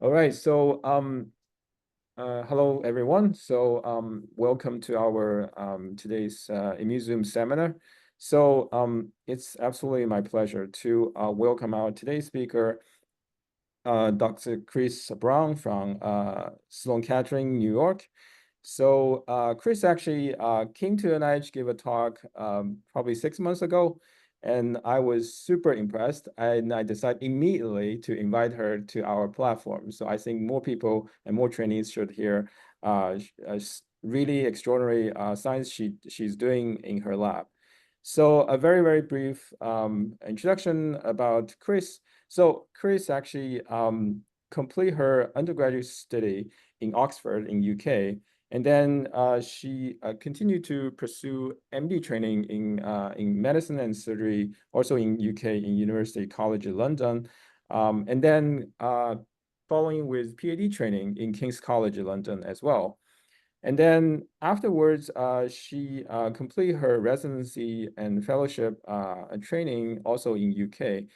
All right, so hello everyone. So welcome to our today's Immune seminar. So it's absolutely my pleasure to welcome our today's speaker, Dr. Chris Brown from Sloan Kettering, New York. So Chris actually came to NIH, gave a talk probably 6 months ago, and I was super impressed. And I decided immediately to invite her to our platform. So I think more people and more trainees should hear really extraordinary science she's doing in her lab. So a very, very brief introduction about Chris. So Chris actually complete her undergraduate study in Oxford in UK. And then she continued to pursue MD training in medicine and surgery, also in UK in University College London. And then following with PhD training in King's College London as well. And then afterwards, she completed her residency and fellowship training also in UK.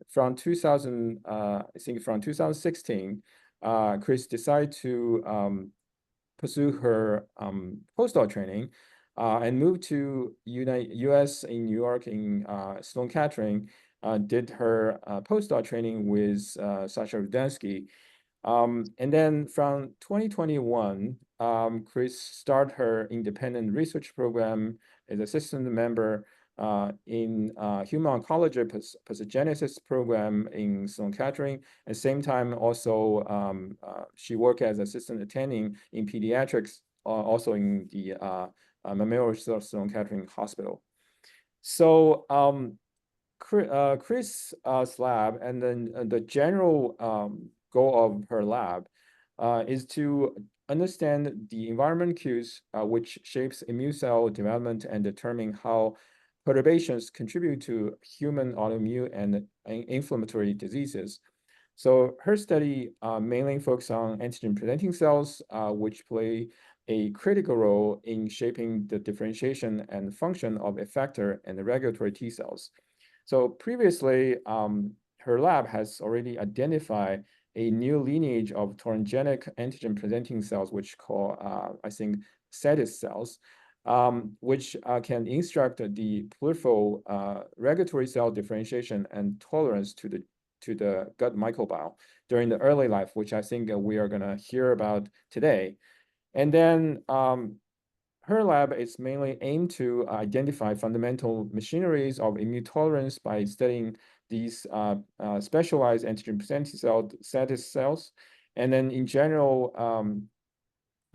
From 2000, I think from 2016, Chris decided to pursue her postdoc training and moved to US in New York in Sloan Kettering, did her postdoc training with Sasha Rudansky. And then from 2021, Chris started her independent research program as assistant member in human oncology pathogenesis program in Sloan Kettering. At the same time, also she worked as assistant attending in pediatrics, also in the Memorial Sloan Kettering Hospital. So Chris' lab and then the general goal of her lab is to understand the environment cues which shapes immune cell development and determine how perturbations contribute to human autoimmune and inflammatory diseases. So her study mainly focuses on antigen-presenting cells, which play a critical role in shaping the differentiation and function of effector and regulatory T cells. So previously, her lab has already identified a new lineage of tolerogenic antigen-presenting cells, which call, I think, Thetis cells, which can instruct the peripheral regulatory cell differentiation and tolerance to the gut microbiome during the early life, which I think we are going to hear about today. And then her lab is mainly aimed to identify fundamental machineries of immune tolerance by studying these specialized antigen-presenting Thetis cells. And then in general,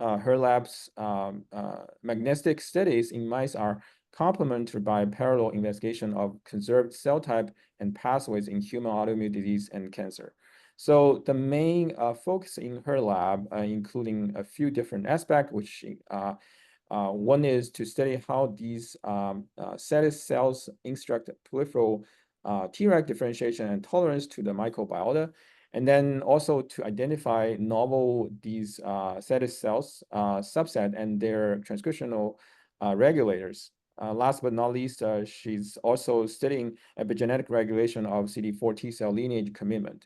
her lab's magnetic studies in mice are complemented by parallel investigation of conserved cell type and pathways in human autoimmune disease and cancer. So the main focus in her lab, including a few different aspects, which one is to study how these Thetis cells instruct peripheral Treg differentiation and tolerance to the microbiota, and then also to identify novel these Thetis cells subset and their transcriptional regulators. Last but not least, she's also studying epigenetic regulation of CD4 T cell lineage commitment.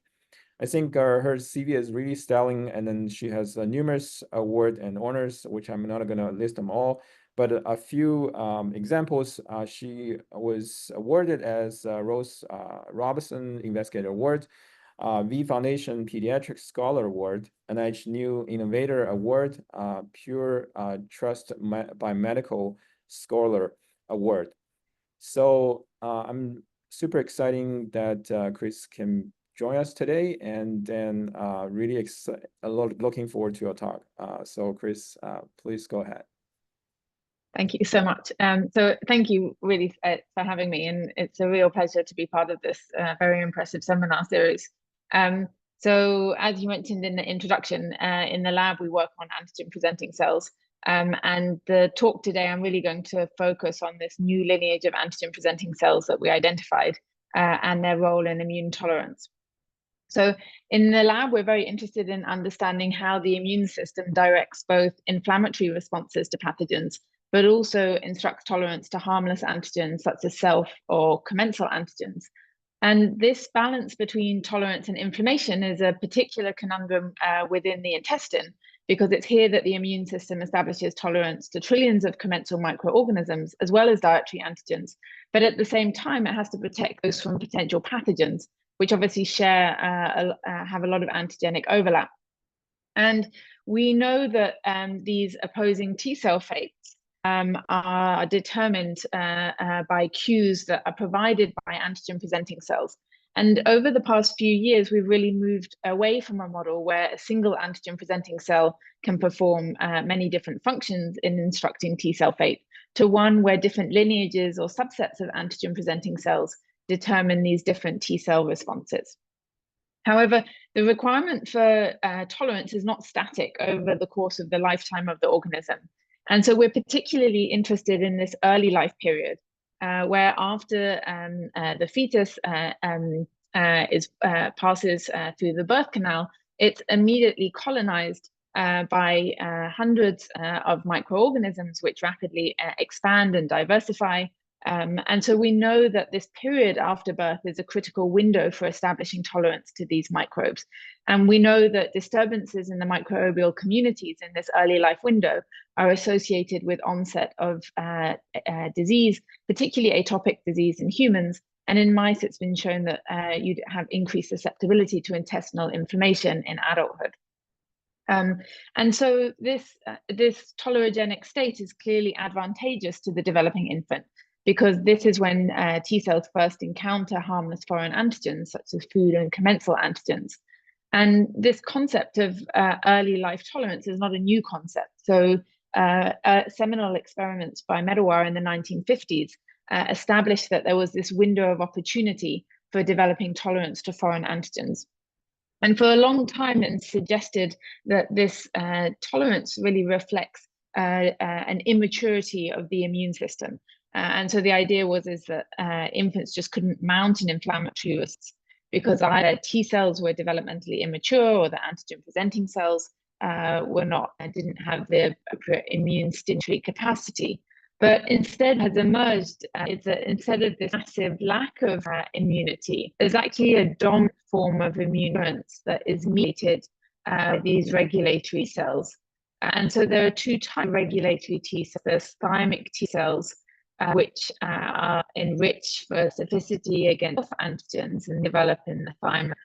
I think her CV is really stellar, and then she has numerous awards and honors, which I'm not going to list them all, but a few examples. She was awarded as Rose Robinson Investigator Award, V Foundation Pediatric Scholar Award, NIH New Innovator Award, Pure Trust Biomedical Scholar Award. So I'm super excited that Chris can join us today, and then really looking forward to your talk. So Chris, please go ahead. Thank you so much. So thank you really for having me, and it's a real pleasure to be part of this very impressive seminar series. So as you mentioned in the introduction, in the lab we work on antigen-presenting cells, and the talk today I'm really going to focus on this new lineage of antigen-presenting cells that we identified and their role in immune tolerance. So in the lab, we're very interested in understanding how the immune system directs both inflammatory responses to pathogens, but also instructs tolerance to harmless antigens such as self or commensal antigens. And this balance between tolerance and inflammation is a particular conundrum within the intestine, because it's here that the immune system establishes tolerance to trillions of commensal microorganisms, as well as dietary antigens. But at the same time, it has to protect those from potential pathogens, which obviously have a lot of antigenic overlap. And we know that these opposing T cell fates are determined by cues that are provided by antigen presenting cells. And over the past few years, we've really moved away from a model where a single antigen presenting cell can perform many different functions in instructing T cell fate, to one where different lineages or subsets of antigen presenting cells determine these different T cell responses. However, the requirement for tolerance is not static over the course of the lifetime of the organism. And so we're particularly interested in this early life period, where after the fetus passes through the birth canal, it's immediately colonized by hundreds of microorganisms, which rapidly expand and diversify. And so we know that this period after birth is a critical window for establishing tolerance to these microbes. And we know that disturbances in the microbial communities in this early life window are associated with onset of disease, particularly atopic disease in humans. And in mice, it's been shown that you'd have increased susceptibility to intestinal inflammation in adulthood. And so this tolerogenic state is clearly advantageous to the developing infant, because this is when T cells first encounter harmless foreign antigens, such as food and commensal antigens. And this concept of early life tolerance is not a new concept. So seminal experiments by Medawar in the 1950s established that there was this window of opportunity for developing tolerance to foreign antigens. And for a long time, it suggested that this tolerance really reflects an immaturity of the immune system. And so the idea was that infants just couldn't mount an inflammatory response because either T cells were developmentally immature, or the antigen presenting cells didn't have the appropriate immune stimulatory capacity. But instead has emerged is that instead of this massive lack of immunity, there's actually a dominant form of immune tolerance that is mediated these regulatory cells. And so there are two types of regulatory T cells. There's thymic T cells, which are enriched for specificity against antigens and develop in the thymus.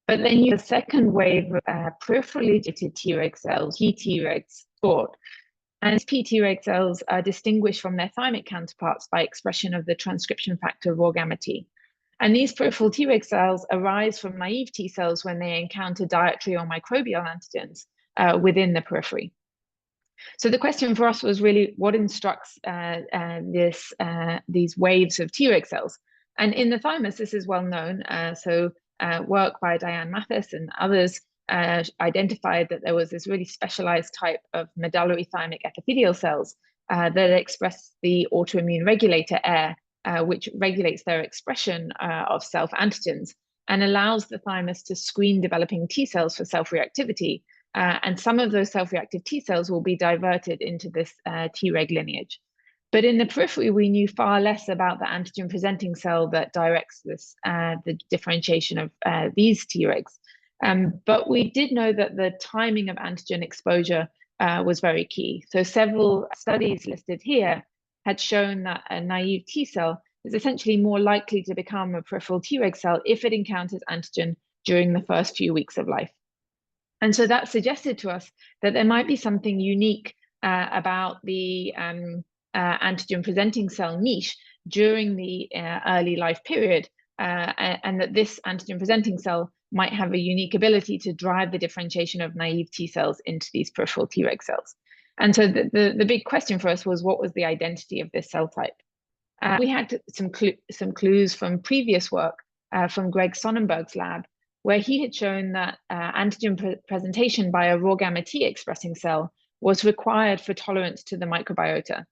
But then you have a second wave of peripherally mediated Treg cells, P-Tregs, short. And P-Treg cells are distinguished from their thymic counterparts by expression of the transcription factor RORgamma T. And these peripheral Treg cells arise from naive T cells when they encounter dietary or microbial antigens within the periphery. So the question for us was really what instructs these waves of Treg cells. And in the thymus, this is well known. Work by Diane Mathis and others identified that there was this really specialized type of medullary thymic epithelial cells that express the autoimmune regulator AIR, which regulates their expression of self-antigens and allows the thymus to screen developing T cells for self-reactivity. And some of those self-reactive T cells will be diverted into this Treg lineage. But in the periphery, we knew far less about the antigen presenting cell that directs this, the differentiation of these Tregs. But we did know that the timing of antigen exposure was very key. So several studies listed here had shown that a naive T cell is essentially more likely to become a peripheral Treg cell if it encounters antigen during the first few weeks of life. And so that suggested to us that there might be something unique about the antigen presenting cell niche during the early life period, and that this antigen presenting cell might have a unique ability to drive the differentiation of naive T cells into these peripheral Treg cells. And so the big question for us was, what was the identity of this cell type? We had some clues from previous work from Greg Sonnenberg's lab, where he had shown that antigen presentation by a RORgamma T expressing cell was required for tolerance to the microbiota.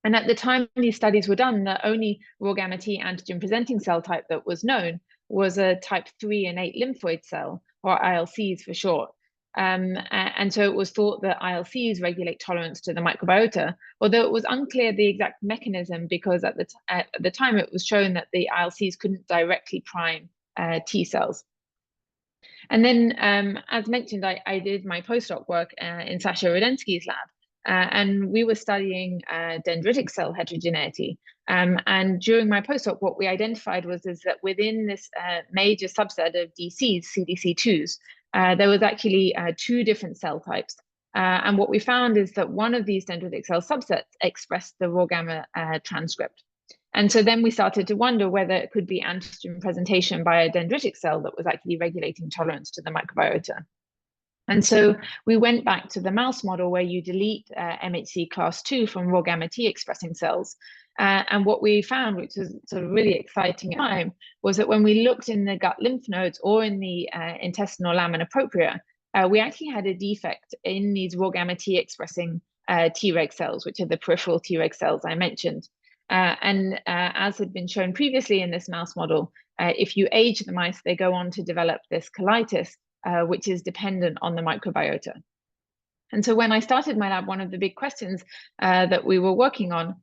And at the time these studies were done, the only RORgamma T antigen presenting cell type that was known was a type 3 and 8 lymphoid cell, or ILCs for short. And And so it was thought that ILCs regulate tolerance to the microbiota, although it was unclear the exact mechanism, because at the time it was shown that the ILCs couldn't directly prime T cells. And then, as mentioned, I did my postdoc work in Sasha Rudensky's lab, and we were studying dendritic cell heterogeneity. And during my postdoc, what we identified was that within this major subset of DCs, CDC2s, there was actually 2 different cell types. And what we found is that one of these dendritic cell subsets expressed the raw gamma transcript. And so then we started to wonder whether it could be antigen presentation by a dendritic cell that was actually regulating tolerance to the microbiota. And so we went back to the mouse model where you delete MHC class 2 from raw gamma T expressing cells. And what we found, which was sort of really exciting at the time, was that when we looked in the gut lymph nodes or in the intestinal lamina propria, we actually had a defect in these raw gamma T expressing Treg cells, which are the peripheral Treg cells I mentioned. And as had been shown previously in this mouse model, if you age the mice, they go on to develop this colitis, which is dependent on the microbiota. And so when I started my lab, one of the big questions that we were working on,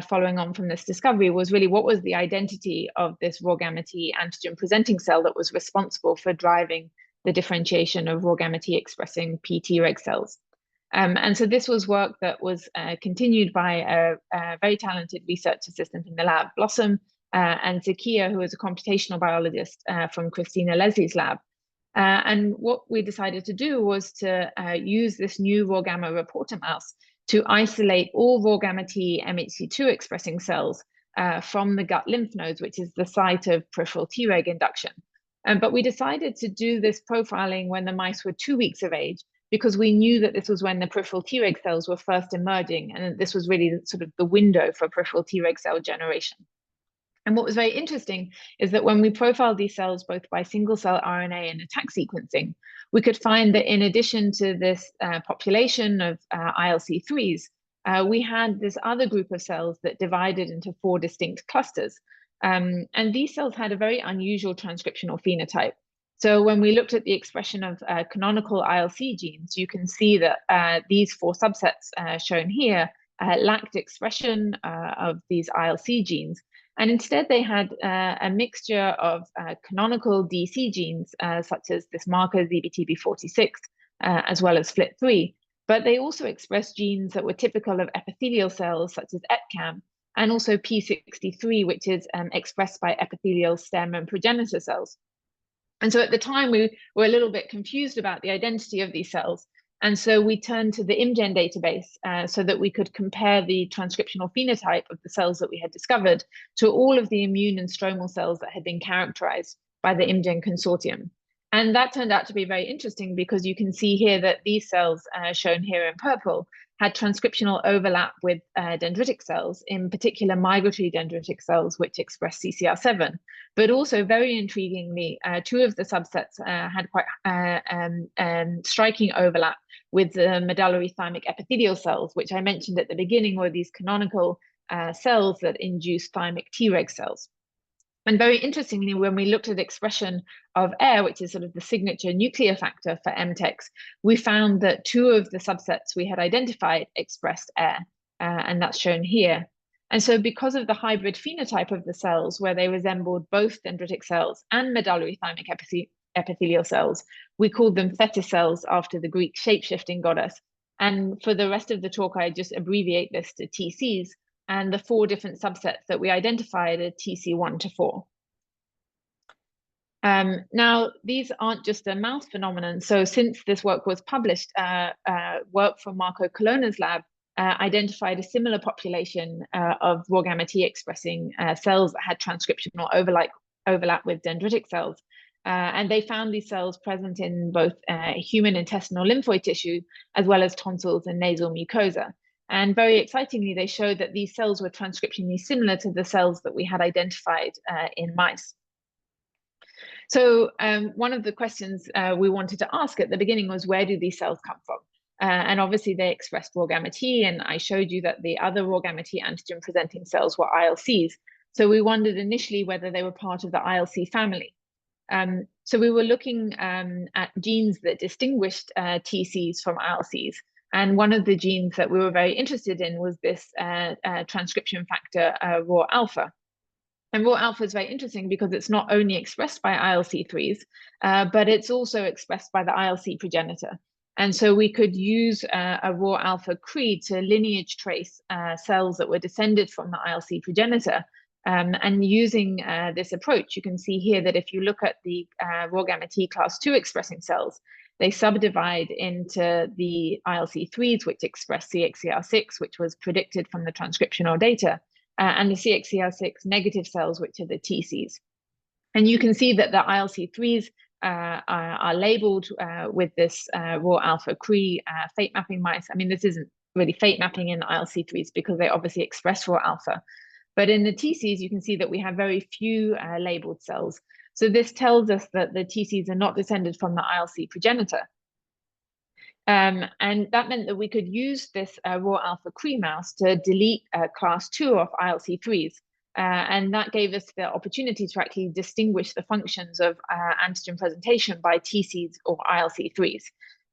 following on from this discovery, was really what was the identity of this raw gamma T antigen presenting cell that was responsible for driving the differentiation of raw gamma T expressing P-Treg cells. And so this was work that was continued by a very talented research assistant in the lab, Blossom, and Zakia, who is a computational biologist from Christina Leslie's lab. And what we decided to do was to use this new raw gamma reporter mouse to isolate all raw gamma T MHC2 expressing cells from the gut lymph nodes, which is the site of peripheral Treg induction. But we decided to do this profiling when the mice were 2 weeks of age, because we knew that this was when the peripheral Treg cells were first emerging, and this was really sort of the window for peripheral Treg cell generation. And what was very interesting is that when we profiled these cells both by single-cell RNA and attack sequencing, we could find that in addition to this population of ILC3s, we had this other group of cells that divided into 4 distinct clusters. And these cells had a very unusual transcriptional phenotype. So when we looked at the expression of canonical ILC genes, you can see that these 4 subsets shown here lacked expression of these ILC genes. And instead, they had a mixture of canonical DC genes, such as this marker ZBTB46, as well as FLT3. But they also expressed genes that were typical of epithelial cells, such as ETCAM, and also P63, which is expressed by epithelial stem and progenitor cells. And so at the time, we were a little bit confused about the identity of these cells. And so we turned to the ImGen database so that we could compare the transcriptional phenotype of the cells that we had discovered to all of the immune and stromal cells that had been characterized by the ImGen consortium. And that turned out to be very interesting, because you can see here that these cells shown here in purple had transcriptional overlap with dendritic cells, in particular migratory dendritic cells, which express CCR7. But also, very intriguingly, 2 of the subsets had quite striking overlap with the medullary thymic epithelial cells, which I mentioned at the beginning were these canonical cells that induce thymic Treg cells. And very interestingly, when we looked at expression of AIR, which is sort of the signature nuclear factor for MTEX, we found that 2 of the subsets we had identified expressed AIR, and that's shown here. And so because of the hybrid phenotype of the cells, where they resembled both dendritic cells and medullary thymic epithelial cells, we called them Thetis cells after the Greek shape-shifting goddess. And for the rest of the talk, I just abbreviate this to TCs. And the 4 different subsets that we identified are TC1 to 4. Now, these aren't just a mouse phenomenon. So since this work was published, work from Marco Colonna's lab identified a similar population of raw gamma T expressing cells that had transcriptional overlap with dendritic cells. And they found these cells present in both human intestinal lymphoid tissue, as well as tonsils and nasal mucosa. And very excitingly, they showed that these cells were transcriptionally similar to the cells that we had identified in mice. So one of the questions we wanted to ask at the beginning was, where do these cells come from? And obviously, they expressed raw gamma T, and I showed you that the other raw gamma T antigen presenting cells were ILCs. So we wondered initially whether they were part of the ILC family. So we were looking at genes that distinguished TCs from ILCs. And one of the genes that we were very interested in was this transcription factor, ROR alpha. And ROR alpha is very interesting because it's not only expressed by ILC3s, but it's also expressed by the ILC progenitor. And so we could use a ROR alpha Cre to lineage trace cells that were descended from the ILC progenitor. And using this approach, you can see here that if you look at the ROR gamma T class 2 expressing cells, they subdivide into the ILC3s, which express CXCR6, which was predicted from the transcriptional data, and the CXCR6 negative cells, which are the TCs. And you can see that the ILC3s are labeled with this ROR alpha Cre fate mapping mice. I mean, this isn't really fate mapping in the ILC3s because they obviously express ROR alpha. But in the TCs, you can see that we have very few labeled cells. So this tells us that the TCs are not descended from the ILC progenitor. And that meant that we could use this ROR alpha Cre mouse to delete class 2 of ILC3s. And that gave us the opportunity to actually distinguish the functions of antigen presentation by TCs or ILC3s.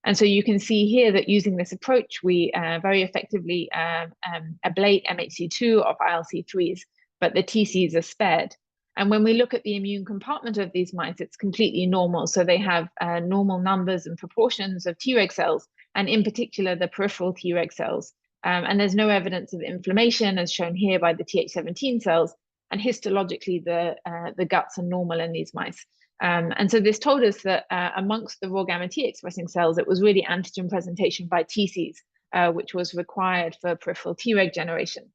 And so you can see here that using this approach, we very effectively ablate MHC2 of ILC3s, but the TCs are spared. And when we look at the immune compartment of these mice, it's completely normal. So they have normal numbers and proportions of Treg cells, and in particular, the peripheral Treg cells. And there's no evidence of inflammation, as shown here by the Th17 cells. And histologically, the guts are normal in these mice. And so this told us that amongst the ROR gamma T expressing cells, it was really antigen presentation by TCs, which was required for peripheral Treg generation.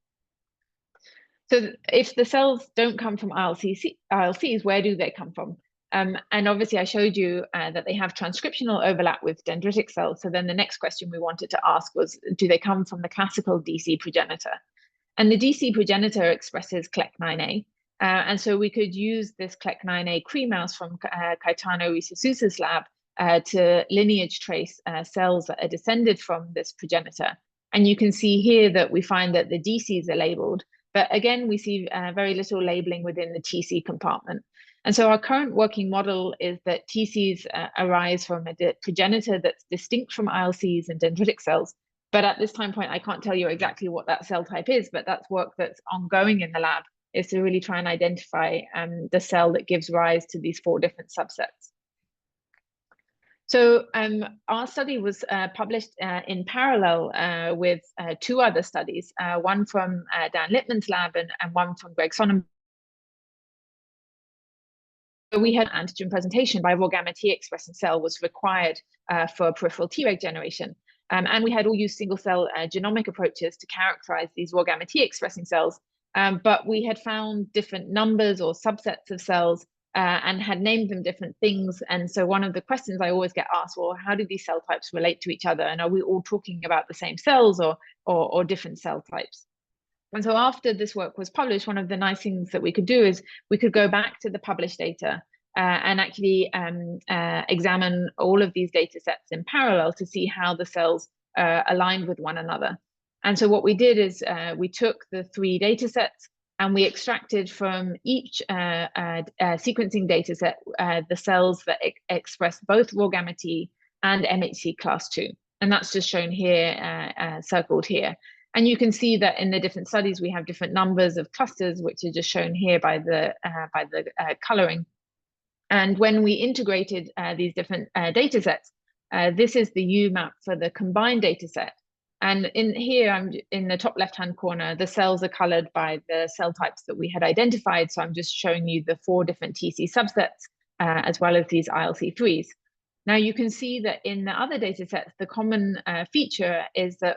So if the cells don't come from ILCs, where do they come from? And obviously, I showed you that they have transcriptional overlap with dendritic cells. So then the next question we wanted to ask was, do they come from the classical DC progenitor? And the DC progenitor expresses CLEC9A. And so we could use this CLEC9A Cre mouse from Caetano Risasusa's lab to lineage trace cells that are descended from this progenitor. And you can see here that we find that the DCs are labeled, but again, we see very little labeling within the TC compartment. And so our current working model is that TCs arise from a progenitor that's distinct from ILCs and dendritic cells. But at this time point, I can't tell you exactly what that cell type is, but that's work that's ongoing in the lab, is to really try and identify the cell that gives rise to these 4 different subsets. So our study was published in parallel with 2 other studies, one from Dan Littman's lab and one from Greg Sonnenberg. We had antigen presentation by ROR gamma T expressing cell was required for peripheral Treg generation. And we had all used single cell genomic approaches to characterize these ROR gamma T expressing cells. But we had found different numbers or subsets of cells and had named them different things. And so one of the questions I always get asked, well, how do these cell types relate to each other? And are we all talking about the same cells or different cell types? And so after this work was published, one of the nice things that we could do is we could go back to the published data and actually examine all of these data sets in parallel to see how the cells aligned with one another. And so what we did is we took the 3 data sets and we extracted from each sequencing data set the cells that express both ROR gamma T and MHC class 2. And that's just shown here, circled here. And you can see that in the different studies, we have different numbers of clusters, which are just shown here by the coloring. And when we integrated these different data sets, this is the UMAP for the combined data set. And in here, I'm in the top left-hand corner, the cells are colored by the cell types that we had identified. So I'm just showing you the 4 different TC subsets, as well as these ILC3s. Now you can see that in the other data sets, the common feature is that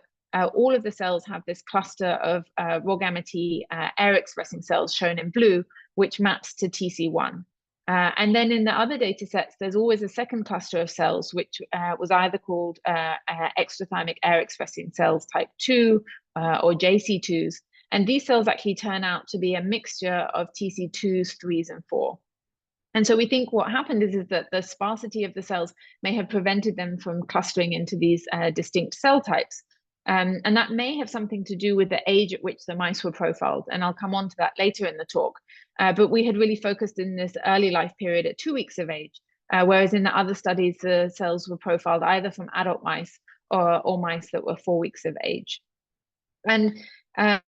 all of the cells have this cluster of ROR gamma T air-expressing cells shown in blue, which maps to TC1. And then in the other data sets, there's always a second cluster of cells, which was either called extrathymic air-expressing cells type 2 or JC2s. And these cells actually turn out to be a mixture of TC2s, 3s, and 4. And so we think what happened is that the sparsity of the cells may have prevented them from clustering into these distinct cell types. And that may have something to do with the age at which the mice were profiled. And I'll come on to that later in the talk. But we had really focused in this early life period at 2 weeks of age. whereas in the other studies, the cells were profiled either from adult mice or mice that were 4 weeks of age. And that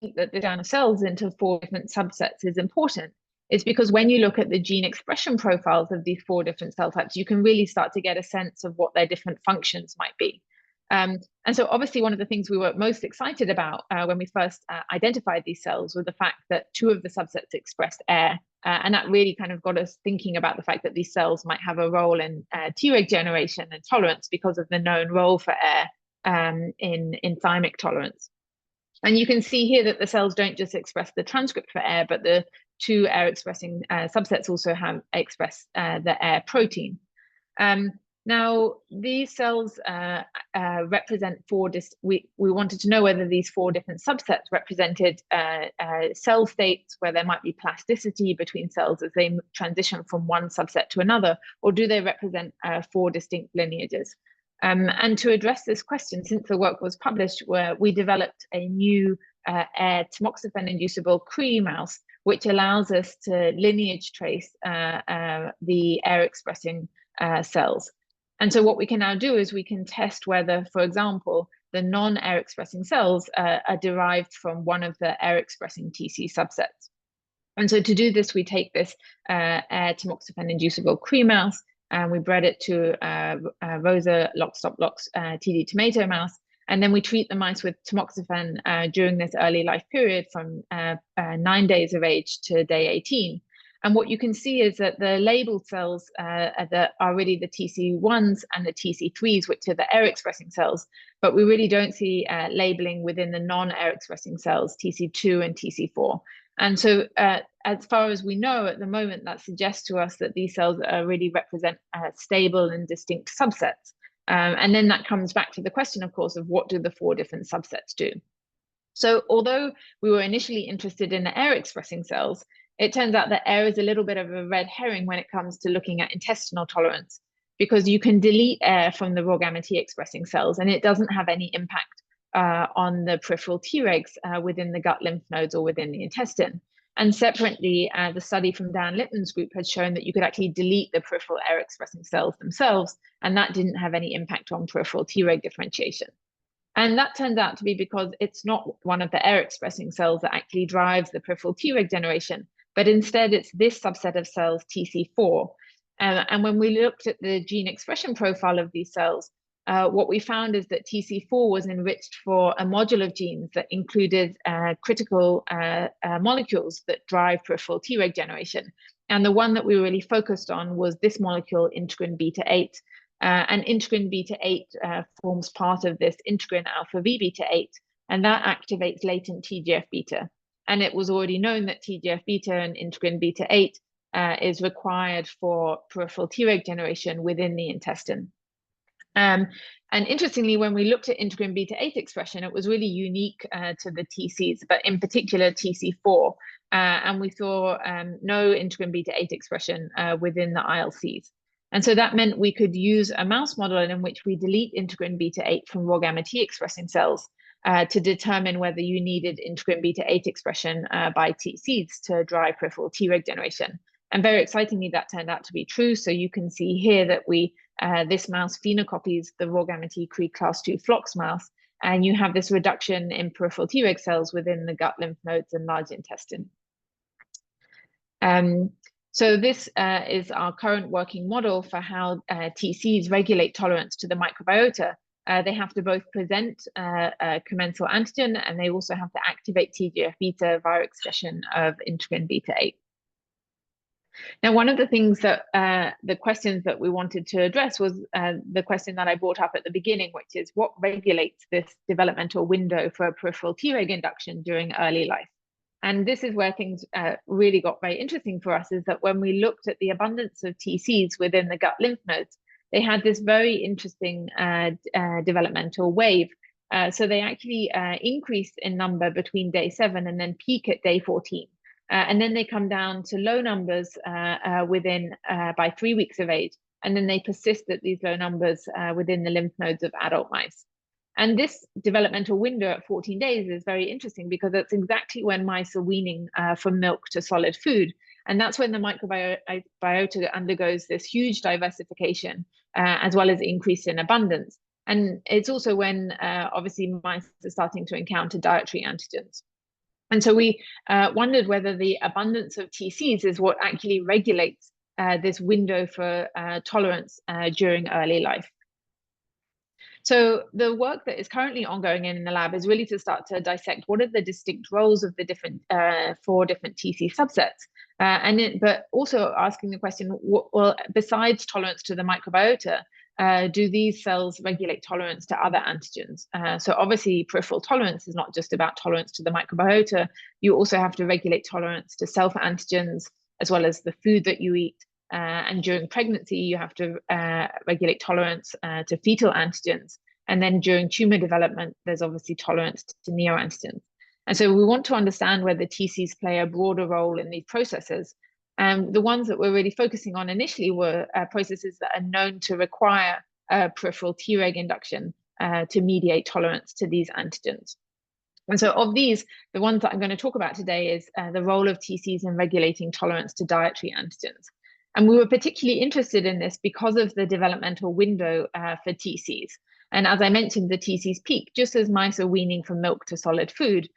the breakdown of cells into 4 different subsets is important is because when you look at the gene expression profiles of these 4 different cell types, you can really start to get a sense of what their different functions might be. And so obviously one of the things we were most excited about when we first identified these cells was the fact that 2 of the subsets expressed air. And that really kind of got us thinking about the fact that these cells might have a role in Treg generation and tolerance because of the known role for air in thymic tolerance. And you can see here that the cells don't just express the transcript for air, but the 2 air-expressing subsets also have express the air protein. Now, these cells represent 4. We wanted to know whether these 4 different subsets represented cell states where there might be plasticity between cells as they transition from one subset to another, or do they represent 4 distinct lineages? And to address this question, since the work was published, we developed a new air tamoxifen-inducible Cre mouse, which allows us to lineage trace the air-expressing cells. And so what we can now do is we can test whether, for example, the non-air-expressing cells are derived from one of the air-expressing TC subsets. And so to do this, we take this air tamoxifen-inducible Cre mouse, and we bred it to Rosa lock-stop-lock's TD tomato mouse. And then we treat the mice with tamoxifen during this early life period from 9 days of age to day 18. And what you can see is that the labeled cells that are really the TC1s and the TC3s, which are the air-expressing cells, but we really don't see labeling within the non-air-expressing cells, TC2 and TC4. And so as far as we know at the moment, that suggests to us that these cells really represent stable and distinct subsets. And then that comes back to the question, of course, of what do the 4 different subsets do? So although we were initially interested in the air-expressing cells, it turns out that air is a little bit of a red herring when it comes to looking at intestinal tolerance, because you can delete air from the raw gamma T expressing cells and it doesn't have any impact on the peripheral Tregs within the gut lymph nodes or within the intestine. And separately, the study from Dan Lipton's group had shown that you could actually delete the peripheral air expressing cells themselves, and that didn't have any impact on peripheral Treg differentiation. And that turns out to be because it's not one of the air expressing cells that actually drives the peripheral Treg generation, but instead it's this subset of cells, TC4. And when we looked at the gene expression profile of these cells, what we found is that TC4 was enriched for a module of genes that included critical molecules that drive peripheral Treg generation. And the one that we really focused on was this molecule, integrin beta-8. And integrin beta-8 forms part of this integrin alpha V beta-8, and that activates latent TGF-beta. And it was already known that TGF-beta and integrin beta-8 is required for peripheral Treg generation within the intestine. And interestingly, when we looked at integrin beta-8 expression, it was really unique to the TCs, but in particular TC4. And we saw no integrin beta-8 expression within the ILCs. And so that meant we could use a mouse model in which we delete integrin beta-8 from raw gamma T expressing cells to determine whether you needed integrin beta-8 expression by TCs to drive peripheral Treg generation. And very excitingly, that turned out to be true. So you can see here that this mouse phenocopies the raw gamma T Cre class 2 flox mouse, and you have this reduction in peripheral Treg cells within the gut lymph nodes and large intestine. So this is our current working model for how TCs regulate tolerance to the microbiota. They have to both present a commensal antigen, and they also have to activate TGF-beta via expression of integrin beta-8. Now, one of the things that the questions that we wanted to address was the question that I brought up at the beginning, which is what regulates this developmental window for peripheral Treg induction during early life? And this is where things really got very interesting for us, is that when we looked at the abundance of TCs within the gut lymph nodes, they had this very interesting developmental wave. So they actually increased in number between day 7 and then peak at day 14. And then they come down to low numbers by 3 weeks of age. And then they persist at these low numbers within the lymph nodes of adult mice. And this developmental window at 14 days is very interesting because that's exactly when mice are weaning from milk to solid food. And that's when the microbiota undergoes this huge diversification, as well as increase in abundance. And it's also when obviously mice are starting to encounter dietary antigens. And so we wondered whether the abundance of TCs is what actually regulates this window for tolerance during early life. So the work that is currently ongoing in the lab is really to start to dissect what are the distinct roles of the different 4 different TC subsets, but also asking the question, well, besides tolerance to the microbiota, do these cells regulate tolerance to other antigens? So obviously peripheral tolerance is not just about tolerance to the microbiota. You also have to regulate tolerance to self-antigens, as well as the food that you eat. And during pregnancy, you have to regulate tolerance to fetal antigens. And then during tumor development, there's obviously tolerance to neoantigens. And so we want to understand whether TCs play a broader role in these processes. The ones that we're really focusing on initially were processes that are known to require peripheral Treg induction to mediate tolerance to these antigens. And so of these, the ones that I'm going to talk about today is the role of TCs in regulating tolerance to dietary antigens. And we were particularly interested in this because of the developmental window for TCs. And as I mentioned, the TCs peak just as mice are weaning from milk to solid food,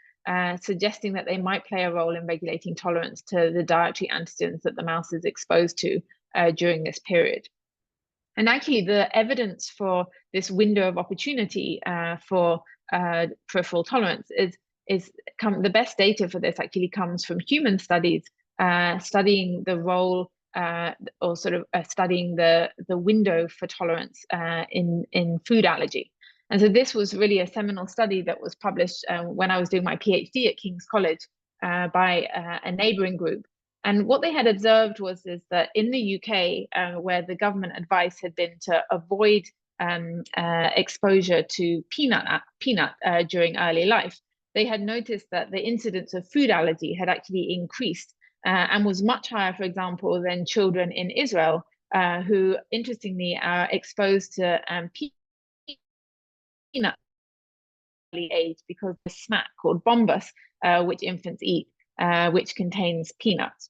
suggesting that they might play a role in regulating tolerance to the dietary antigens that the mouse is exposed to during this period. And actually, the evidence for this window of opportunity for peripheral tolerance the best data for this actually comes from human studies studying the role or sort of studying the window for tolerance in food allergy. And so this was really a seminal study that was published when I was doing my PhD at King's College by a neighboring group. And what they had observed was that in the UK, where the government advice had been to avoid exposure to peanut during early life, they had noticed that the incidence of food allergy had actually increased and was much higher, for example, than children in Israel, who interestingly are exposed to peanut early age because of a snack called bombas, which infants eat, which contains peanuts.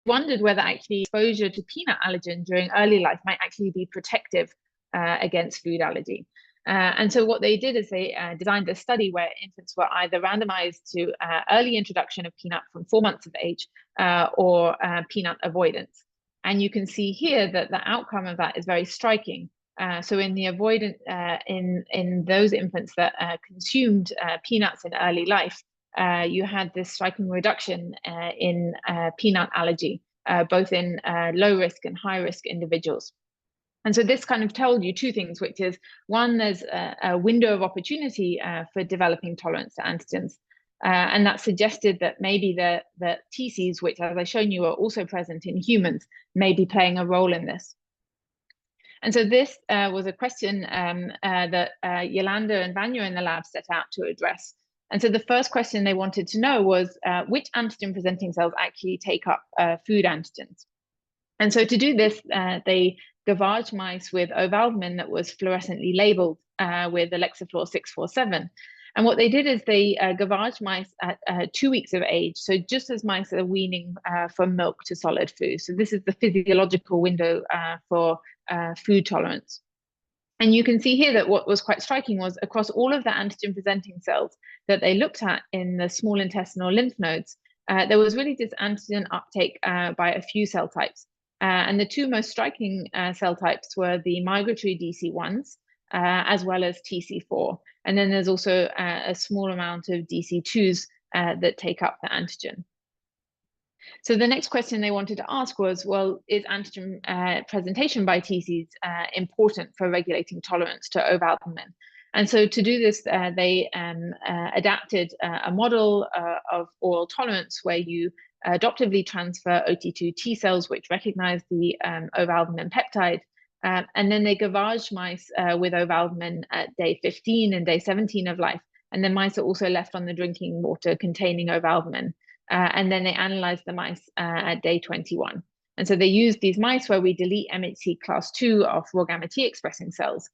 Wondered whether actually exposure to peanut allergen during early life might actually be protective against food allergy. And so what they did is they designed a study where infants were either randomized to early introduction of peanut from 4 months of age or peanut avoidance. And you can see here that the outcome of that is very striking. So in the avoidant, in those infants that consumed peanuts in early life, you had this striking reduction in peanut allergy, both in low risk and high risk individuals. And so this kind of told you 2 things, which is one, there's a window of opportunity for developing tolerance to antigens. And that suggested that maybe the TCs, which as I've shown you are also present in humans, may be playing a role in this. And so this was a question that Yolanda and Vanya in the lab set out to address. And so the first question they wanted to know was which antigen presenting cells actually take up food antigens. And so to do this, they gavaged mice with ovalbumin that was fluorescently labeled with Alexaflor 647. And what they did is they gavaged mice at 2 weeks of age, so just as mice are weaning from milk to solid food. So this is the physiological window for food tolerance. And you can see here that what was quite striking was across all of the antigen presenting cells that they looked at in the small intestinal lymph nodes, there was really this antigen uptake by a few cell types. And the 2 most striking cell types were the migratory DC1s, as well as TC4. And then there's also a small amount of DC2s that take up the antigen. So the next question they wanted to ask was, well, is antigen presentation by TCs important for regulating tolerance to ovalbumin? And so to do this, they adapted a model of oral tolerance where you adoptively transfer OT2 T cells, which recognize the ovalbumin peptide. And then they gavaged mice with ovalbumin at day 15 and day 17 of life. And then mice are also left on the drinking water containing ovalbumin. And then they analyzed the mice at day 21. And so they used these mice where we delete MHC class 2 of raw gamma T expressing cells.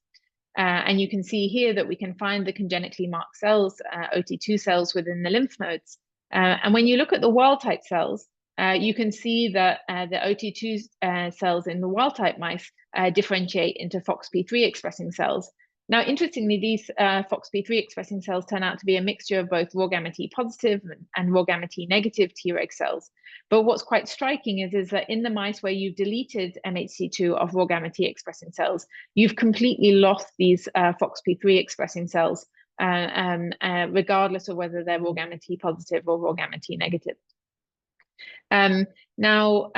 And you can see here that we can find the congenically marked cells, OT2 cells within the lymph nodes. And when you look at the wild type cells, you can see that the OT2 cells in the wild-type mice differentiate into FOXP3 expressing cells. Now, interestingly, these FOXP3 expressing cells turn out to be a mixture of both raw gamma T positive and raw gamma T negative Treg cells. But what's quite striking is that in the mice where you've deleted MHC2 of raw gamma T expressing cells, you've completely lost these FOXP3 expressing cells, regardless of whether they're raw gamma T positive or raw gamma T negative. Now,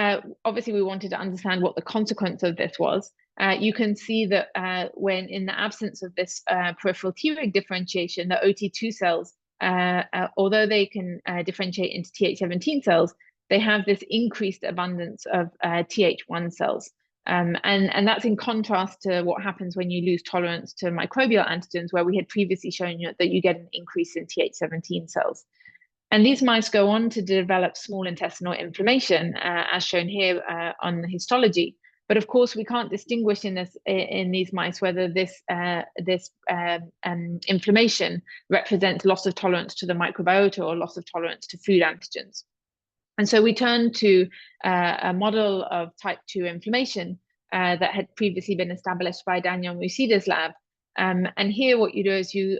obviously, we wanted to understand what the consequence of this was. You can see that when in the absence of this peripheral Treg differentiation, the OT2 cells, although they can differentiate into Th17 cells, they have this increased abundance of Th1 cells. And that's in contrast to what happens when you lose tolerance to microbial antigens, where we had previously shown you that you get an increase in Th17 cells. And these mice go on to develop small intestinal inflammation, as shown here on the histology. But of course, we can't distinguish in these mice whether this inflammation represents loss of tolerance to the microbiota or loss of tolerance to food antigens. And so we turned to a model of type 2 inflammation that had previously been established by Daniel Musida's lab. And here what you do is you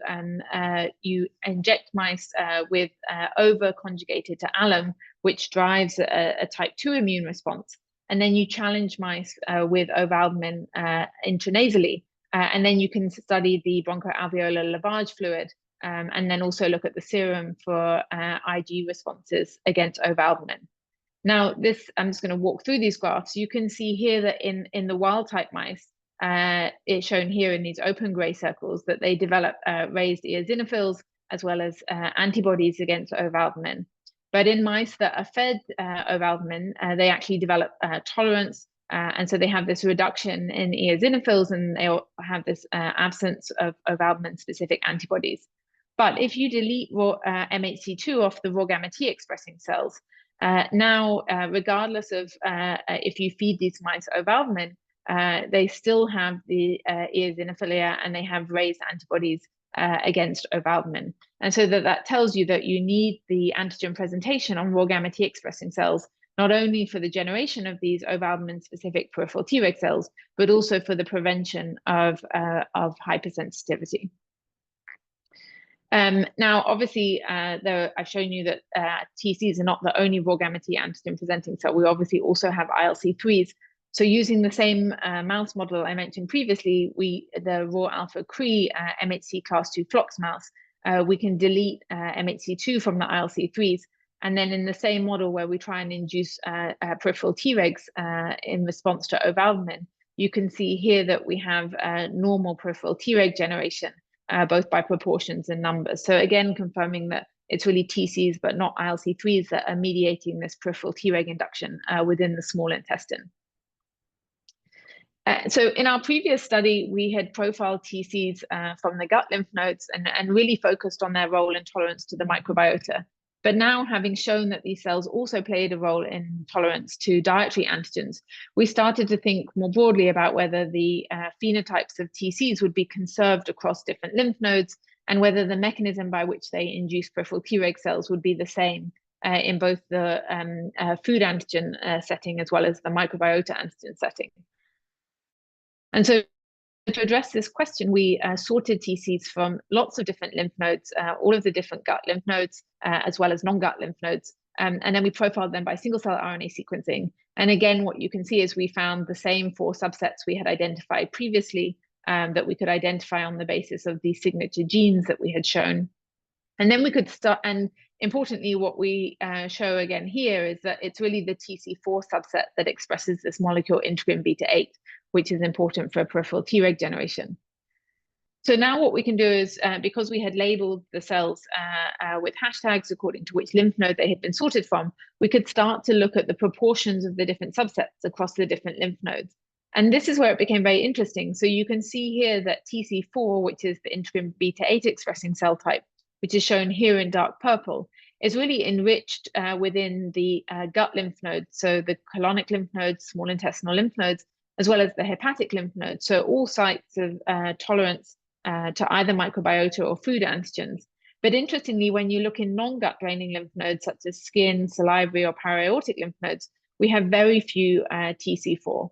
inject mice with over-conjugated to alum, which drives a type 2 immune response. And then you challenge mice with ovalbumin intranasally. And then you can study the bronchoalveolar lavage fluid, and then also look at the serum for Ig responses against ovalbumin. Now, I'm just going to walk through these graphs. You can see here that in the wild-type mice, it's shown here in these open gray circles that they develop raised eosinophils as well as antibodies against ovalbumin. But in mice that are fed ovalbumin, they actually develop tolerance, and so they have this reduction in eosinophils, and they have this absence of ovalbumin-specific antibodies. But if you delete MHC2 off the raw gamma T expressing cells, now regardless of if you feed these mice ovalbumin, they still have the eosinophilia, and they have raised antibodies against ovalbumin. And so that tells you that you need the antigen presentation on raw gamma T expressing cells, not only for the generation of these ovalbumin specific peripheral Treg cells, but also for the prevention of hypersensitivity. Now, obviously, I've shown you that TCs are not the only raw gamma T antigen presenting cell. We obviously also have ILC3s. So using the same mouse model I mentioned previously, the raw alpha Cre MHC class 2 flox mouse, we can delete MHC2 from the ILC3s. And then in the same model where we try and induce peripheral Tregs in response to ovalbumin, you can see here that we have normal peripheral Treg generation, both by proportions and numbers. So again, confirming that it's really TCs, but not ILC3s that are mediating this peripheral Treg induction within the small intestine. So in our previous study, we had profiled TCs from the gut lymph nodes and really focused on their role in tolerance to the microbiota. But now, having shown that these cells also played a role in tolerance to dietary antigens, we started to think more broadly about whether the phenotypes of TCs would be conserved across different lymph nodes, and whether the mechanism by which they induce peripheral Treg cells would be the same in both the food antigen setting as well as the microbiota antigen setting. And so to address this question, we sorted TCs from lots of different lymph nodes, all of the different gut lymph nodes, as well as non-gut lymph nodes. And then we profiled them by single-cell RNA sequencing. And again, what you can see is we found the same 4 subsets we had identified previously that we could identify on the basis of the signature genes that we had shown. And then we could start, and importantly, what we show again here is that it's really the TC4 subset that expresses this molecule integrin beta-8, which is important for peripheral Treg generation. So now what we can do is, because we had labeled the cells with hashtags according to which lymph node they had been sorted from, we could start to look at the proportions of the different subsets across the different lymph nodes. And this is where it became very interesting. So you can see here that TC4, which is the integrin beta-8 expressing cell type, which is shown here in dark purple, is really enriched within the gut lymph nodes, so the colonic lymph nodes, small intestinal lymph nodes, as well as the hepatic lymph nodes. So all sites of tolerance to either microbiota or food antigens. But interestingly, when you look in non-gut draining lymph nodes, such as skin, salivary, or para-aortic lymph nodes, we have very few TC4.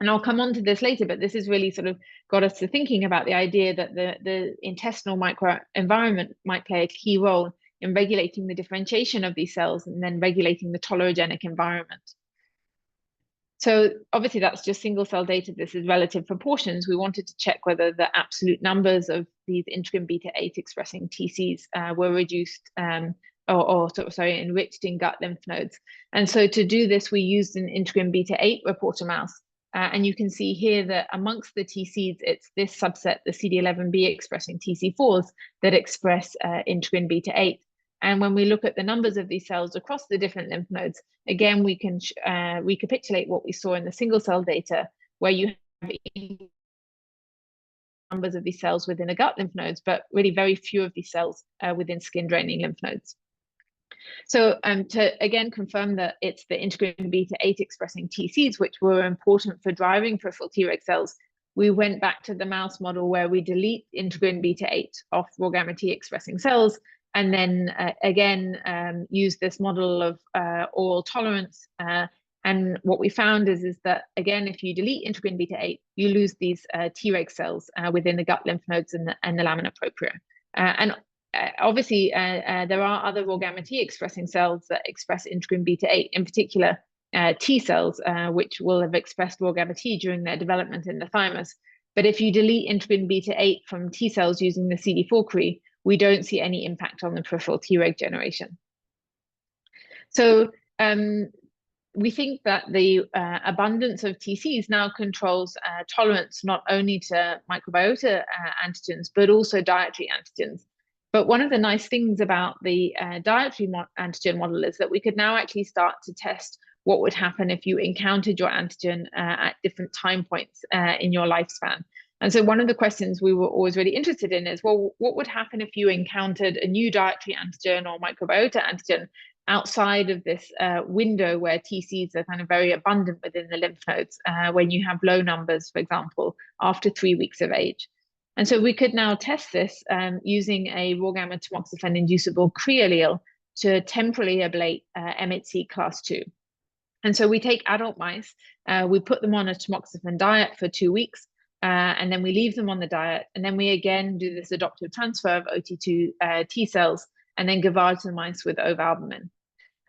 And I'll come on to this later, but this has really sort of got us to thinking about the idea that the intestinal microenvironment might play a key role in regulating the differentiation of these cells and then regulating the tolerogenic environment. So obviously that's just single cell data. This is relative proportions. We wanted to check whether the absolute numbers of these integrin beta-8 expressing TCs were reduced enriched in gut lymph nodes. And so to do this, we used an integrin beta-8 reporter mouse. And you can see here that amongst the TCs, it's this subset, the CD11b expressing TC4s, that express integrin beta-8. And when we look at the numbers of these cells across the different lymph nodes, again, we can recapitulate what we saw in the single cell data, where you have numbers of these cells within the gut lymph nodes, but really very few of these cells within skin draining lymph nodes. So to again confirm that it's the integrin beta-8 expressing TCs which were important for driving peripheral Treg cells, we went back to the mouse model where we delete integrin beta-8 off raw gamma T expressing cells, and then again use this model of oral tolerance. And what we found is that, again, if you delete integrin beta-8, you lose these Treg cells within the gut lymph nodes and the lamina propria. Obviously, there are other raw gamma T expressing cells that express integrin beta-8, in particular T cells, which will have expressed raw gamma T during their development in the thymus. But if you delete integrin beta-8 from T cells using the CD4 Cre, we don't see any impact on the peripheral Treg generation. So we think that the abundance of TCs now controls tolerance not only to microbiota antigens, but also dietary antigens. But one of the nice things about the dietary antigen model is that we could now actually start to test what would happen if you encountered your antigen at different time points in your lifespan. And so one of the questions we were always really interested in is, well, what would happen if you encountered a new dietary antigen or microbiota antigen outside of this window where TCs are kind of very abundant within the lymph nodes when you have low numbers, for example, after 3 weeks of age. And so we could now test this using a raw gamma tamoxifen inducible Cre allele to temporally ablate MHC class 2. And so we take adult mice, we put them on a tamoxifen diet for 2 weeks, and then we leave them on the diet. And then we again do this adoptive transfer of OT2 T cells and then gavage the mice with ovalbumin.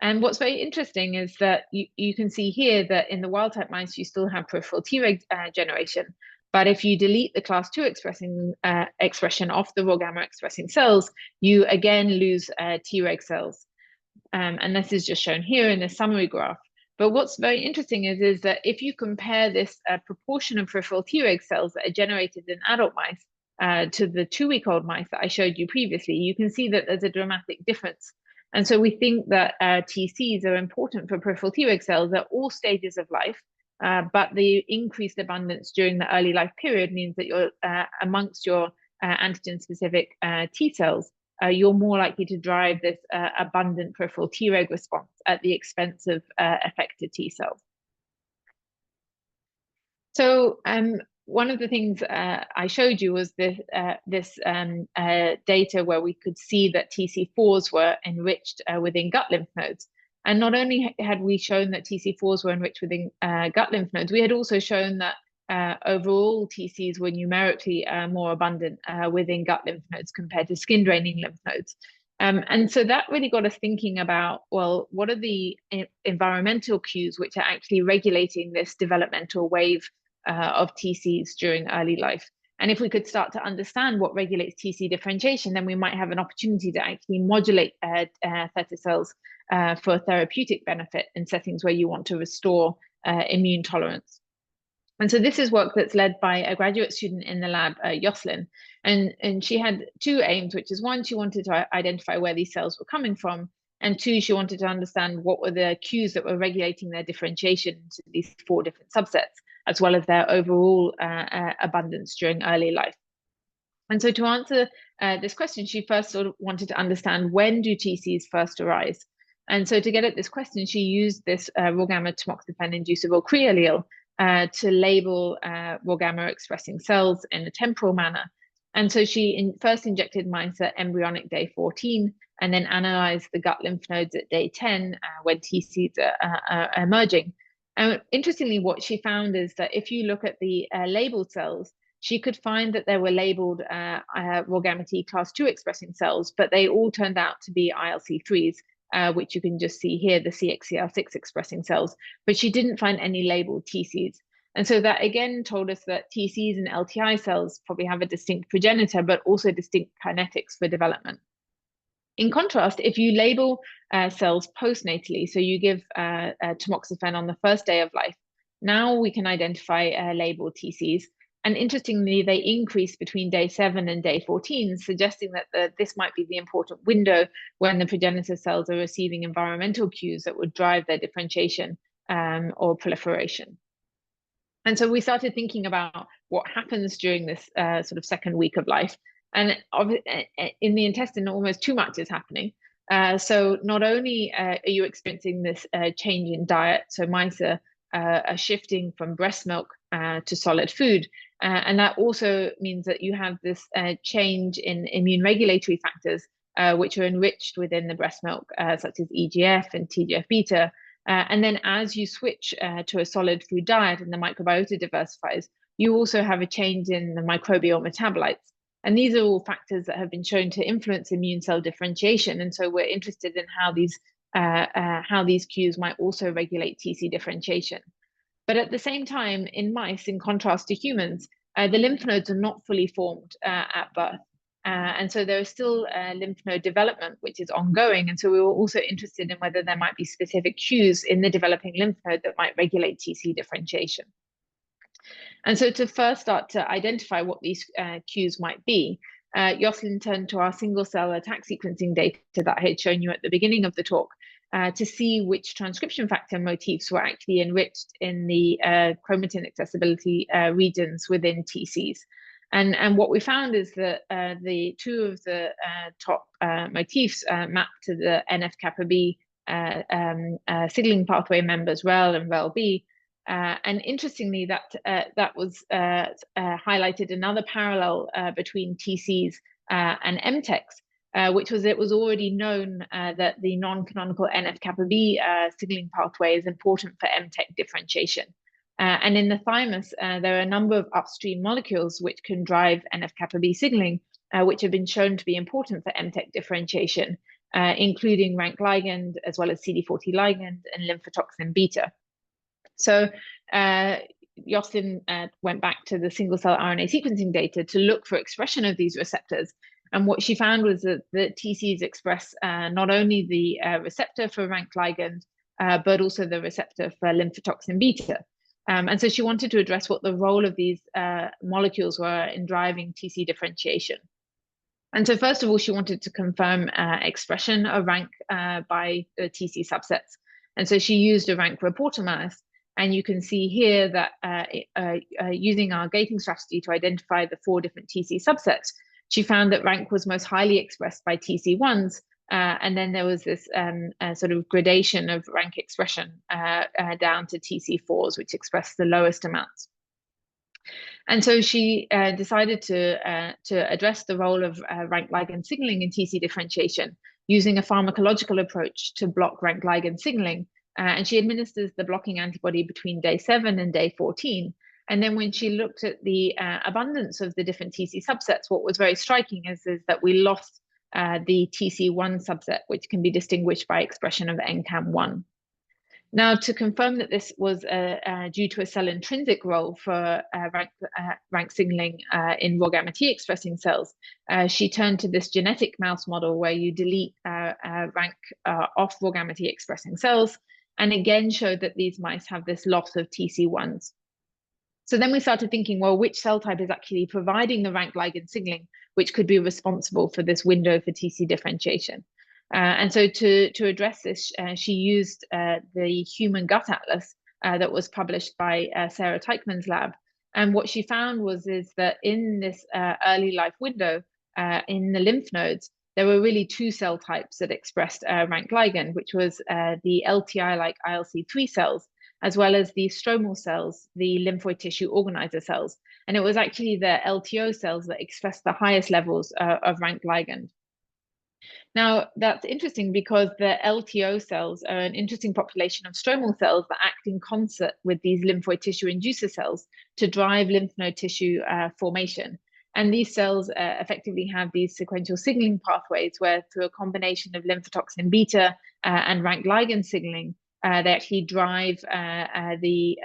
And what's very interesting is that you can see here that in the wild type mice, you still have peripheral Treg generation. But if you delete the class 2 expression off the raw gamma expressing cells, you again lose Treg cells. And this is just shown here in the summary graph. But what's very interesting is that if you compare this proportion of peripheral Treg cells that are generated in adult mice to the 2-week-old mice that I showed you previously, you can see that there's a dramatic difference. And so we think that TCs are important for peripheral Treg cells at all stages of life, but the increased abundance during the early life period means that you're amongst your antigen-specific T cells, you're more likely to drive this abundant peripheral Treg response at the expense of affected T cells. So one of the things I showed you was this data where we could see that TC4s were enriched within gut lymph nodes. And not only had we shown that TC4s were enriched within gut lymph nodes, we had also shown that overall TCs were numerically more abundant within gut lymph nodes compared to skin draining lymph nodes. And so that really got us thinking about, well, what are the environmental cues which are actually regulating this developmental wave of TCs during early life? And if we could start to understand what regulates TC differentiation, then we might have an opportunity to actually modulate theta cells for therapeutic benefit in settings where you want to restore immune tolerance. And so this is work that's led by a graduate student in the lab, Yoslin. And she had 2 aims, which is 1, she wanted to identify where these cells were coming from, and 2, she wanted to understand what were the cues that were regulating their differentiation into these 4 different subsets, as well as their overall abundance during early life. And so to answer this question, she first sort of wanted to understand, when do TCs first arise? And so to get at this question, she used this raw gamma tamoxifen inducible Cre allele to label raw gamma expressing cells in a temporal manner. And so she first injected mice at embryonic day 14, and then analyzed the gut lymph nodes at day 10 when TCs are emerging. And interestingly, what she found is that if you look at the labeled cells, she could find that there were labeled raw gamete class 2 expressing cells, but they all turned out to be ILC3s, which you can just see here, the CXCR6 expressing cells, but she didn't find any labeled TCs. And so that again told us that TCs and LTI cells probably have a distinct progenitor, but also distinct kinetics for development. In contrast, if you label cells postnatally, so you give tamoxifen on the first day of life, now we can identify labeled TCs. And interestingly, they increase between day 7 and day 14, suggesting that this might be the important window when the progenitor cells are receiving environmental cues that would drive their differentiation or proliferation. And so we started thinking about what happens during this sort of second week of life. And in the intestine, almost too much is happening. So not only are you experiencing this change in diet, so mice are shifting from breast milk to solid food. And that also means that you have this change in immune regulatory factors, which are enriched within the breast milk, such as EGF and TGF-beta. And then as you switch to a solid food diet and the microbiota diversifies, you also have a change in the microbial metabolites. And these are all factors that have been shown to influence immune cell differentiation. And so we're interested in how these cues might also regulate TC differentiation. But at the same time, in mice, in contrast to humans, the lymph nodes are not fully formed at birth. And so there is still lymph node development, which is ongoing. And so we were also interested in whether there might be specific cues in the developing lymph node that might regulate TC differentiation. And so to first start to identify what these cues might be, Jocelyn turned to our single cell attack sequencing data that I had shown you at the beginning of the talk to see which transcription factor motifs were actually enriched in the chromatin accessibility regions within TCs. And what we found is that the two of the top motifs map to the NF-kappa-B signaling pathway members, REL and REL-B. And interestingly, that was highlighted another parallel between TCs and MTECs, which was it was already known that the non-canonical NF-kappa-B signaling pathway is important for MTEC differentiation. And in the thymus, there are a number of upstream molecules which can drive NF-kappa-B signaling, which have been shown to be important for MTEC differentiation, including RANK ligand, as well as CD40 ligand and lymphotoxin beta. So Jocelyn went back to the single cell RNA sequencing data to look for expression of these receptors. And what she found was that the TCs express not only the receptor for RANK ligand, but also the receptor for lymphotoxin beta. And so she wanted to address what the role of these molecules were in driving TC differentiation. And so first of all, she wanted to confirm expression of RANK by the TC subsets. And so she used a RANK reporter mouse. And you can see here that using our gating strategy to identify the 4 different TC subsets, she found that RANK was most highly expressed by TC1s. And then there was this sort of gradation of RANK expression down to TC4s, which expressed the lowest amounts. And so she decided to address the role of RANK ligand signaling in TC differentiation using a pharmacological approach to block RANK ligand signaling. And she administers the blocking antibody between day 7 and day 14. And then when she looked at the abundance of the different TC subsets, what was very striking is that we lost the TC1 subset, which can be distinguished by expression of NCAM1. Now, to confirm that this was due to a cell intrinsic role for RANK signaling in raw gamma T expressing cells, she turned to this genetic mouse model where you delete RANK off raw gamma T expressing cells, and again showed that these mice have this loss of TC1s. So then we started thinking, well, which cell type is actually providing the RANK ligand signaling, which could be responsible for this window for TC differentiation? And so to address this, she used the human gut atlas that was published by Sarah Teichmann's lab. And what she found is that in this early life window, in the lymph nodes, there were really 2 cell types that expressed RANK ligand, which was the LTI-like ILC3 cells, as well as the stromal cells, the lymphoid tissue organizer cells. And it was actually the LTO cells that expressed the highest levels of rank ligand. Now, that's interesting because the LTO cells are an interesting population of stromal cells that act in concert with these lymphoid tissue inducer cells to drive lymph node tissue formation. And these cells effectively have these sequential signaling pathways where, through a combination of lymphotoxin beta and rank ligand signaling, they actually drive the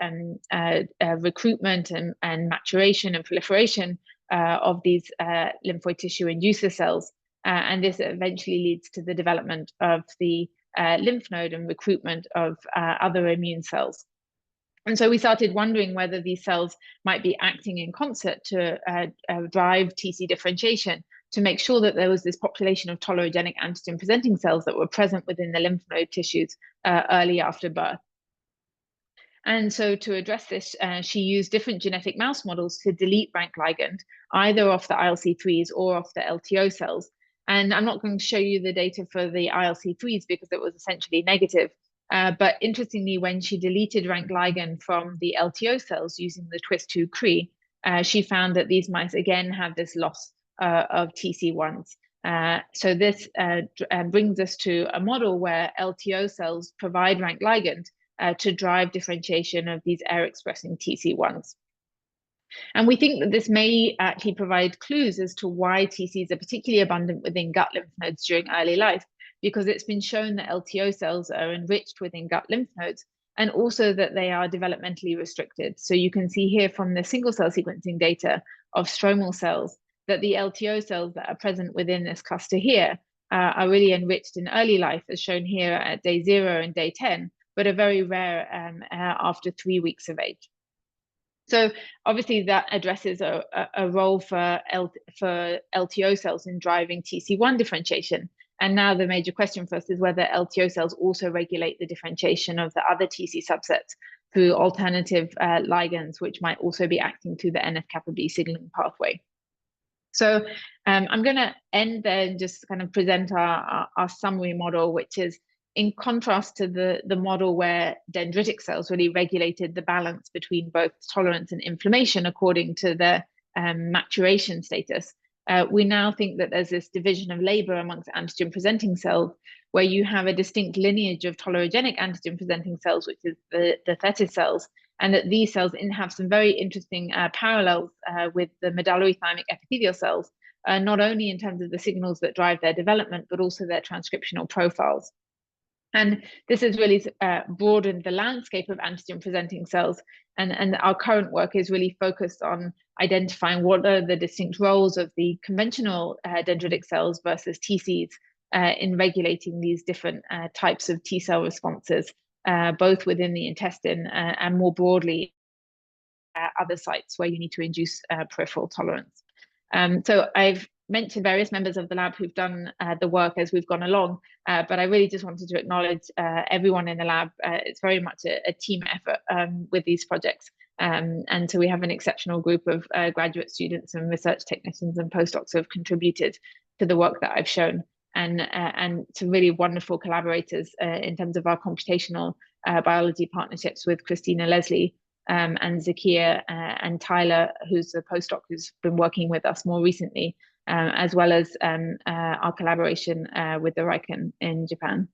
recruitment and maturation and proliferation of these lymphoid tissue inducer cells. And this eventually leads to the development of the lymph node and recruitment of other immune cells. And so we started wondering whether these cells might be acting in concert to drive TC differentiation, to make sure that there was this population of tolerogenic antigen presenting cells that were present within the lymph node tissues early after birth. And so to address this, she used different genetic mouse models to delete rank ligand, either off the ILC3s or off the LTO cells. And I'm not going to show you the data for the ILC3s because it was essentially negative. But interestingly, when she deleted rank ligand from the LTO cells using the Twist2 Cre, she found that these mice again have this loss of TC1s. So this brings us to a model where LTO cells provide rank ligand to drive differentiation of these air-expressing TC1s. And we think that this may actually provide clues as to why TCs are particularly abundant within gut lymph nodes during early life, because it's been shown that LTO cells are enriched within gut lymph nodes, and also that they are developmentally restricted. So you can see here from the single cell sequencing data of stromal cells that the LTO cells that are present within this cluster here are really enriched in early life, as shown here at day 0 and day 10, but are very rare after 3 weeks of age. So obviously that addresses a role for LTO cells in driving TC1 differentiation. And now the major question for us is whether LTO cells also regulate the differentiation of the other TC subsets through alternative ligands, which might also be acting through the NF-kappa B signaling pathway. So I'm going to end there and just kind of present our summary model, which is in contrast to the model where dendritic cells really regulated the balance between both tolerance and inflammation according to the maturation status. We now think that there's this division of labor amongst antigen-presenting cells, where you have a distinct lineage of tolerogenic antigen-presenting cells, which is the Thetis cells, and that these cells have some very interesting parallels with the medullary thymic epithelial cells, not only in terms of the signals that drive their development, but also their transcriptional profiles. And this has really broadened the landscape of antigen-presenting cells. And our current work is really focused on identifying what are the distinct roles of the conventional dendritic cells versus TCs in regulating these different types of T cell responses, both within the intestine and more broadly other sites where you need to induce peripheral tolerance. So I've mentioned various members of the lab who've done the work as we've gone along, but I really just wanted to acknowledge everyone in the lab. It's very much a team effort with these projects. And so we have an exceptional group of graduate students and research technicians and postdocs who have contributed to the work that I've shown, and some really wonderful collaborators in terms of our computational biology partnerships with Christina Leslie and Zakia and Tyler, who's a postdoc who's been working with us more recently, as well as our collaboration with the RANKL in Japan.